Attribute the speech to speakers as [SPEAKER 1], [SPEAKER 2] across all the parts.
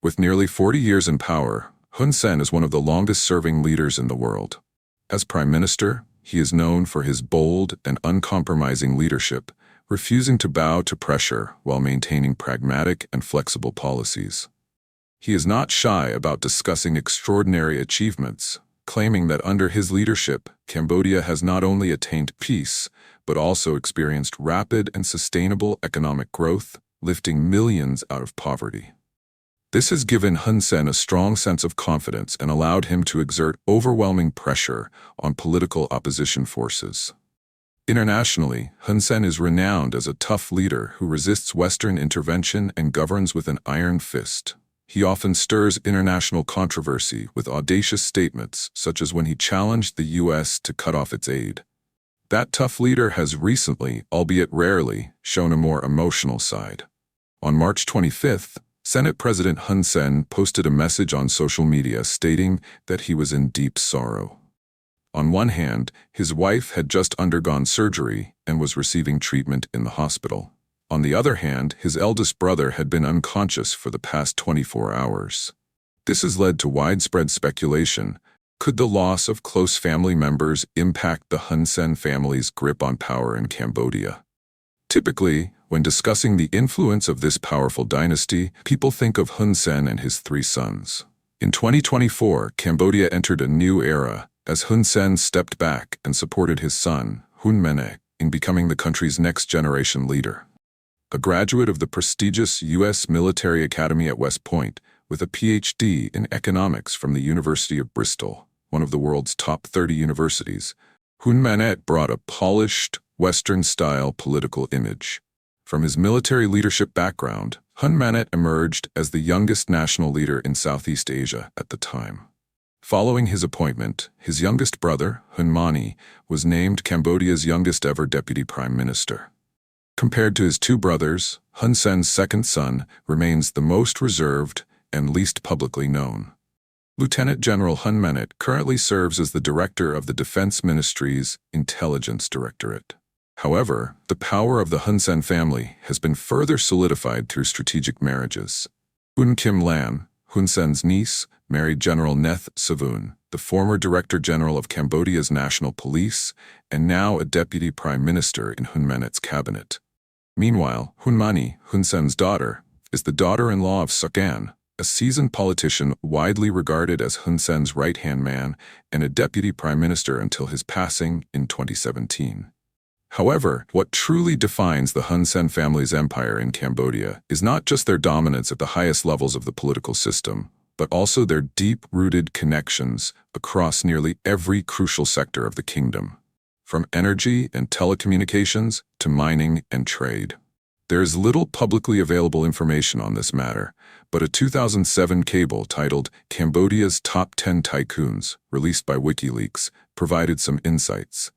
[SPEAKER 1] With nearly 40 years in power, Hun Sen is one of the longest-serving leaders in the world. As prime minister, he is known for his bold and uncompromising leadership, refusing to bow to pressure while maintaining pragmatic and flexible policies. He is not shy about discussing extraordinary achievements, claiming that under his leadership, Cambodia has not only attained peace, but also experienced rapid and sustainable economic growth, lifting millions out of poverty. This has given Hun Sen a strong sense of confidence and allowed him to exert overwhelming pressure on political opposition forces. Internationally, Hun Sen is renowned as a tough leader who resists Western intervention and governs with an iron fist. He often stirs international controversy with audacious statements, such as when he challenged the U.S. to cut off its aid. That tough leader has recently, albeit rarely, shown a more emotional side. On March 25th, Senate President Hun Sen posted a message on social media stating that he was in deep sorrow. On one hand, his wife had just undergone surgery and was receiving treatment in the hospital. On the other hand, his eldest brother had been unconscious for the past 24 hours. This has led to widespread speculation. Could the loss of close family members impact the Hun Sen family's grip on power in Cambodia? Typically, when discussing the influence of this powerful dynasty, people think of Hun Sen and his three sons. In 2024, Cambodia entered a new era as Hun Sen stepped back and supported his son, Manet, in becoming the country's next-generation leader. A graduate of the prestigious U.S. Military Academy at West Point with a Ph.D. in economics from the University of Bristol, one of the world's top 30 universities, Hun Manet brought a polished, Western-style political image. From his military leadership background, Hun Manet emerged as the youngest national leader in Southeast Asia at the time. Following his appointment, his youngest brother, Hun Mani, was named Cambodia's youngest-ever deputy prime minister. Compared to his two brothers, Hun Sen's second son remains the most reserved and least publicly known. Lieutenant General Hun Manet currently serves as the director of the Defense Ministry's Intelligence Directorate. However, the power of the Hun Sen family has been further solidified through strategic marriages. Hun Kim Lam, Hun Sen's niece, married General Neth Savun, the former Director General of Cambodia's National Police and now a Deputy Prime Minister in Hun Manet's cabinet. Meanwhile, Hun Mani, Hun Sen's daughter, is the daughter-in-law of Sukan, a seasoned politician widely regarded as Hun Sen's right-hand man and a deputy prime minister until his passing in 2017. However, what truly defines the Hun Sen family's empire in Cambodia is not just their dominance at the highest levels of the political system, but also their deep-rooted connections across nearly every crucial sector of the kingdom, from energy and telecommunications to mining and trade. There is little publicly available information on this matter, but a 2007 cable titled Cambodia's Top 10 Tycoons, released by WikiLeaks, provided some insights.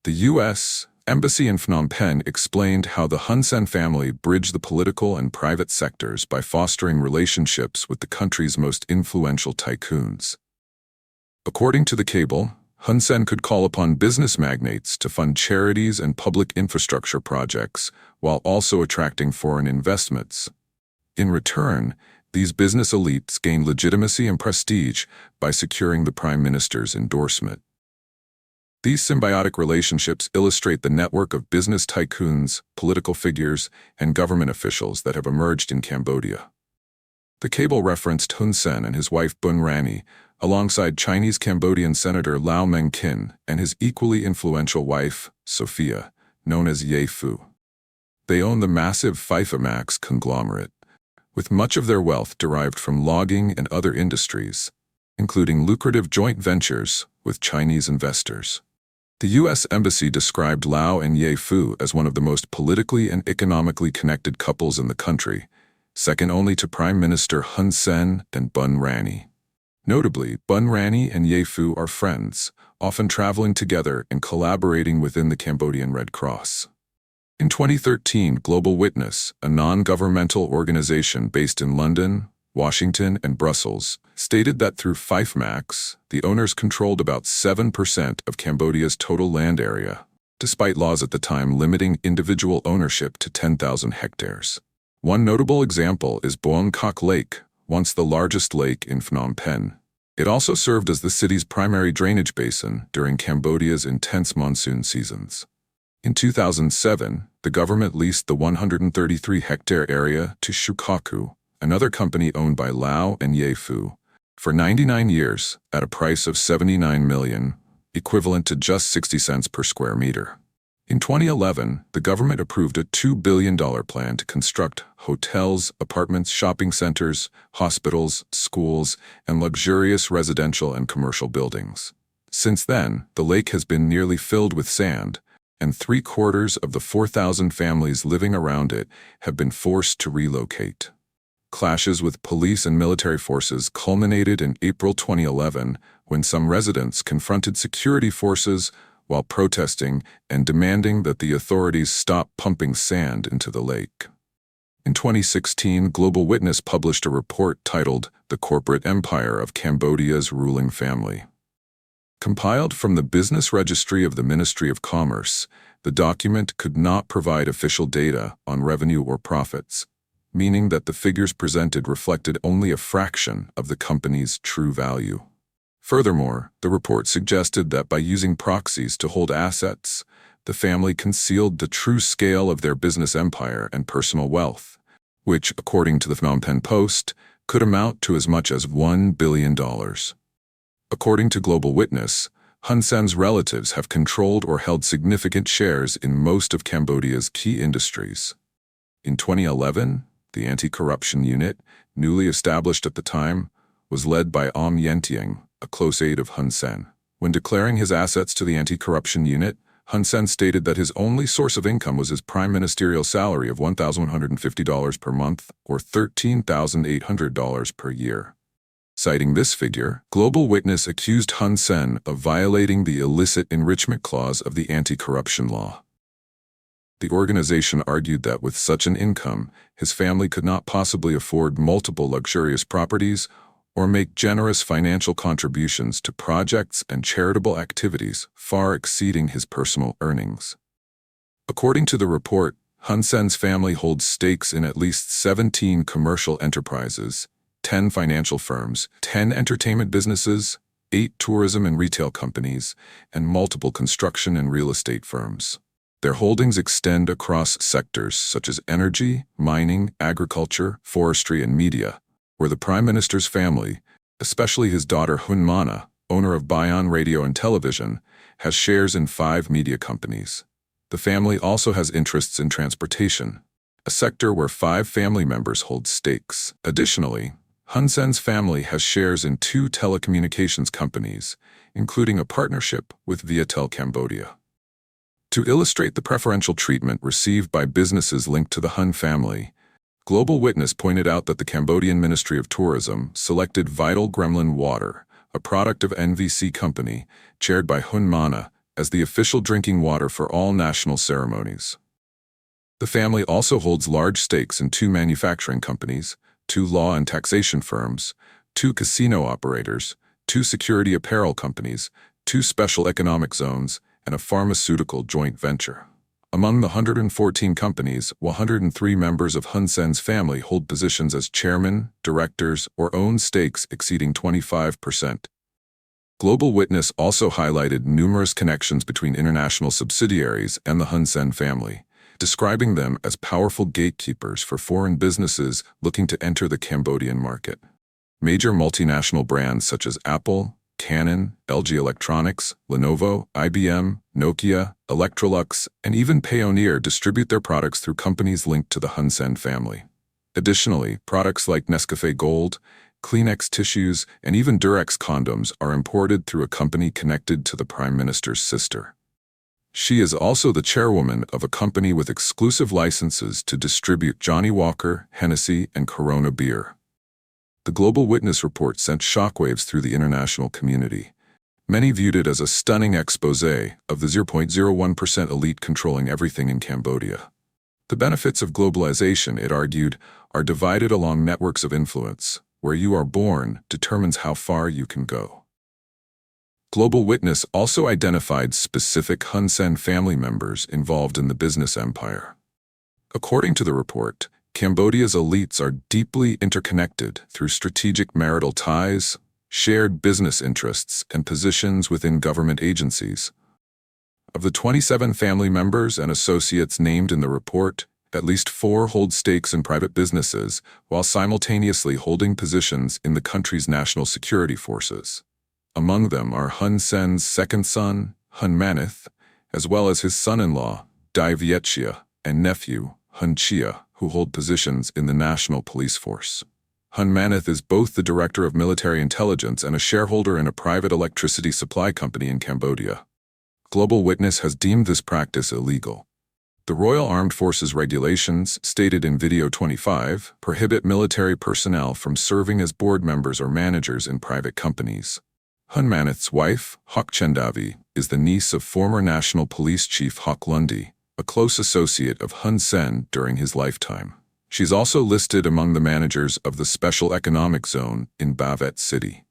[SPEAKER 1] The U.S. Embassy in Phnom Penh explained how the Hun Sen family bridged the political and private sectors by fostering relationships with the country's most influential tycoons. According to the cable, Hun Sen could call upon business magnates to fund charities and public infrastructure projects while also attracting foreign investments. In return, these business elites gained legitimacy and prestige by securing the prime minister's endorsement. These symbiotic relationships illustrate the network of business tycoons, political figures, and government officials that have emerged in Cambodia. The cable referenced Hun Sen and his wife Bun Rani, alongside Chinese-Cambodian Senator Lau Meng-kin and his equally influential wife, Sophia, known as Ye Fu. They own the massive Amassed conglomerate, with much of their wealth derived from logging and other industries, including lucrative joint ventures with Chinese investors. The U.S. Embassy described Lau and Ye Fu as one of the most politically and economically connected couples in the country, second only to Prime Minister Hun Sen and Bun Rani. Notably, Bun Rani and Ye Fu are friends, often traveling together and collaborating within the Cambodian Red Cross. In 2013, Global Witness, a non-governmental organization based in London, Washington, and Brussels, stated that through Amassed, the owners controlled about 7% of Cambodia's total land area, despite laws at the time limiting individual ownership to 10,000 hectares. One notable example is Boang Kok Lake, once the largest lake in Phnom Penh. It also served as the city's primary drainage basin during Cambodia's intense monsoon seasons. In 2007, the government leased the 133-hectare area to Shukaku, another company owned by Lau and Ye Fu, for 99 years at a price of $79 million, equivalent to just 60 cents per square meter. In 2011, the government approved a $2 billion plan to construct hotels, apartments, shopping centers, hospitals, schools, and luxurious residential and commercial buildings. Since then, the lake has been nearly filled with sand, and 3/4 of the 4,000 families living around it have been forced to relocate. Clashes with police and military forces culminated in April 2011 when some residents confronted security forces while protesting and demanding that the authorities stop pumping sand into the lake. In 2016, Global Witness published a report titled "The Corporate Empire of Cambodia's Ruling Family." Compiled from the Business Registry of the Ministry of Commerce, the document could not provide official data on revenue or profits, meaning that the figures presented reflected only a fraction of the company's true value. Furthermore, the report suggested that by using proxies to hold assets, the family concealed the true scale of their business empire and personal wealth, which, according to the Phnom Penh Post, could amount to as much as $1 billion. According to Global Witness, Hun Sen's relatives have controlled or held significant shares in most of Cambodia's key industries. In 2011, the Anti-Corruption Unit, newly established at the time, was led by Yen Tieng, a close aide of Hun Sen. When declaring his assets to the Anti-Corruption Unit, Hun Sen stated that his only source of income was his prime ministerial salary of $1,150 per month or $13,800 per year. Citing this figure, Global Witness accused Hun Sen of violating the illicit enrichment clause of the anti-corruption law. The organization argued that with such an income, his family could not possibly afford multiple luxurious properties or make generous financial contributions to projects and charitable activities far exceeding his personal earnings. According to the report, Hun Sen's family holds stakes in at least 17 commercial enterprises, 10 financial firms, 10 entertainment businesses, 8 tourism and retail companies, and multiple construction and real estate firms. Their holdings extend across sectors such as energy, mining, agriculture, forestry, and media, where the Prime Minister's family, especially his daughter Hun Mana, owner of Bayan Radio and Television, has shares in 5 media companies. The family also has interests in transportation, a sector where 5 family members hold stakes. Additionally, Hun Sen's family has shares in 2 telecommunications companies, including a partnership with Viettel Cambodia. To illustrate the preferential treatment received by businesses linked to the Hun family, Global Witness pointed out that the Cambodian Ministry of Tourism selected Vital Gremlin Water, a product of NVC Company, chaired by Hun Mana, as the official drinking water for all national ceremonies. The family also holds large stakes in 2 manufacturing companies, 2 law and taxation firms, 2 casino operators, 2 security apparel companies, 2 special economic zones, and a pharmaceutical joint venture. Among the 114 companies, 103 members of Hun Sen's family hold positions as chairman, directors, or own stakes exceeding 25%. Global Witness also highlighted numerous connections between international subsidiaries and the Hun Sen family, describing them as powerful gatekeepers for foreign businesses looking to enter the Cambodian market. Major multinational brands such as Apple, Canon, LG Electronics, Lenovo, IBM, Nokia, Electrolux, and even Payoneer distribute their products through companies linked to the Hun Sen family. Additionally, products like Nescafe Gold, Kleenex tissues, and even Durex condoms are imported through a company connected to the Prime Minister's sister. She is also the chairwoman of a company with exclusive licenses to distribute Johnnie Walker, Hennessy, and Corona beer. The Global Witness report sent shockwaves through the international community. Many viewed it as a stunning exposé of the 0.01% elite controlling everything in Cambodia. The benefits of globalization, it argued, are divided along networks of influence. Where you are born determines how far you can go. Global Witness also identified specific Hun Sen family members involved in the business empire. According to the report, Cambodia's elites are deeply interconnected through strategic marital ties, shared business interests, and positions within government agencies. Of the 27 family members and associates named in the report, at least 4 hold stakes in private businesses, while simultaneously holding positions in the country's national security forces. Among them are Hun Sen's second son, Hun Manet, as well as his son-in-law, Dai Vietchia, and nephew, Hun Chia, who hold positions in the National Police Force. Hun Manet is both the director of military intelligence and a shareholder in a private electricity supply company in Cambodia. Global Witness has deemed this practice illegal. The Royal Armed Forces regulations, stated in Video 25, prohibit military personnel from serving as board members or managers in private companies. Hun Manet's wife, Hoc Chendavi, is the niece of former National Police Chief Hoc Lundy, a close associate of Hun Sen during his lifetime. She's also listed among the managers of the Special Economic Zone in Bavet City.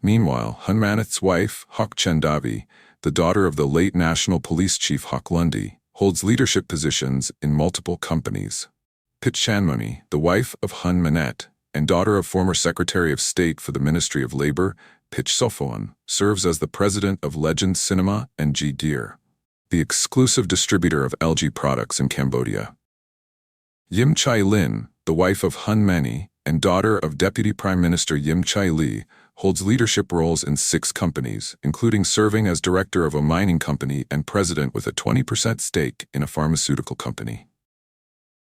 [SPEAKER 1] Meanwhile, Hun Manet's wife, Hoc Chendavi, the daughter of the late National Police Chief Hoc Lundy, holds leadership positions in multiple companies. Pit Chanmoni, the wife of Hun Manet, and daughter of former Secretary of State for the Ministry of Labor, Pit Sophoon, serves as the president of Legend Cinema and G Deer, the exclusive distributor of LG products in Cambodia. Yim Chai Lin, the wife of Hun Mani and daughter of Deputy Prime Minister Yim Chai Lee, holds leadership roles in 6 companies, including serving as director of a mining company and president with a 20% stake in a pharmaceutical company.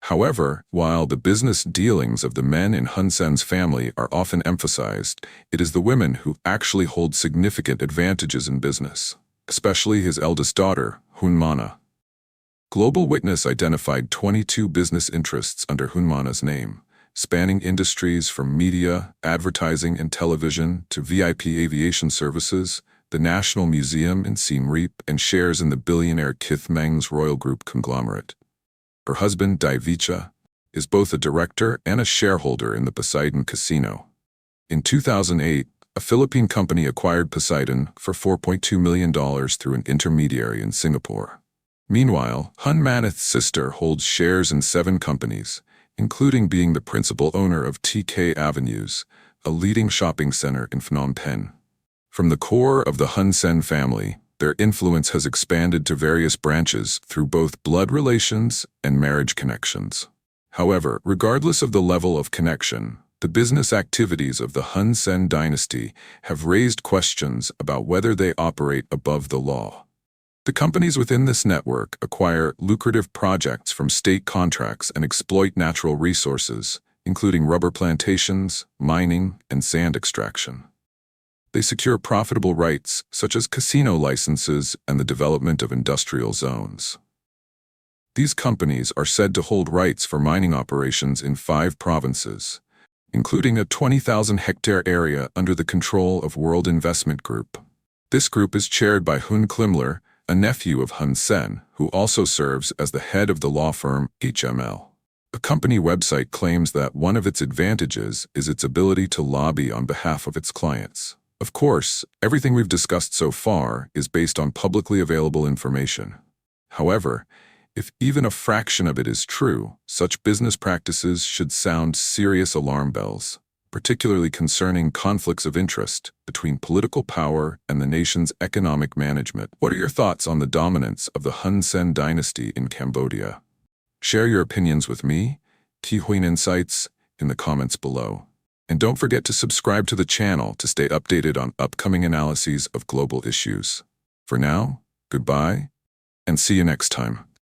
[SPEAKER 1] However, while the business dealings of the men in Hun Sen's family are often emphasized, it is the women who actually hold significant advantages in business, especially his eldest daughter, Hun Mana. Global Witness identified 22 business interests under Hun Mana's name, spanning industries from media, advertising, and television to VIP aviation services, the National Museum in Siem Reap, and shares in the billionaire Kith Meng's Royal Group conglomerate. Her husband, Dai Vietchia, is both a director and a shareholder in the Poseidon Casino. In 2008, a Philippine company acquired Poseidon for $4.2 million through an intermediary in Singapore. Meanwhile, Hun Manet's sister holds shares in 7 companies, including being the principal owner of TK Avenues, a leading shopping center in Phnom Penh. From the core of the Hun Sen family, their influence has expanded to various branches through both blood relations and marriage connections. However, regardless of the level of connection, the business activities of the Hun Sen dynasty have raised questions about whether they operate above the law. The companies within this network acquire lucrative projects from state contracts and exploit natural resources, including rubber plantations, mining, and sand extraction. They secure profitable rights, such as casino licenses and the development of industrial zones. These companies are said to hold rights for mining operations in 5 provinces, including a 20,000-hectare area under the control of World Investment Group. This group is chaired by Hun Klimler, a nephew of Hun Sen, who also serves as the head of the law firm HML. A company website claims that one of its advantages is its ability to lobby on behalf of its clients. Of course, everything we've discussed so far is based on publicly available information. However, if even a fraction of it is true, such business practices should sound serious alarm bells, particularly concerning conflicts of interest between political power and the nation's economic management. What are your thoughts on the dominance of the Hun Sen dynasty in Cambodia? Share your opinions with me, Huyn Insights, in the comments below. And don't forget to subscribe to the channel to stay updated on upcoming analyses of global issues. For now, goodbye, and see you next time.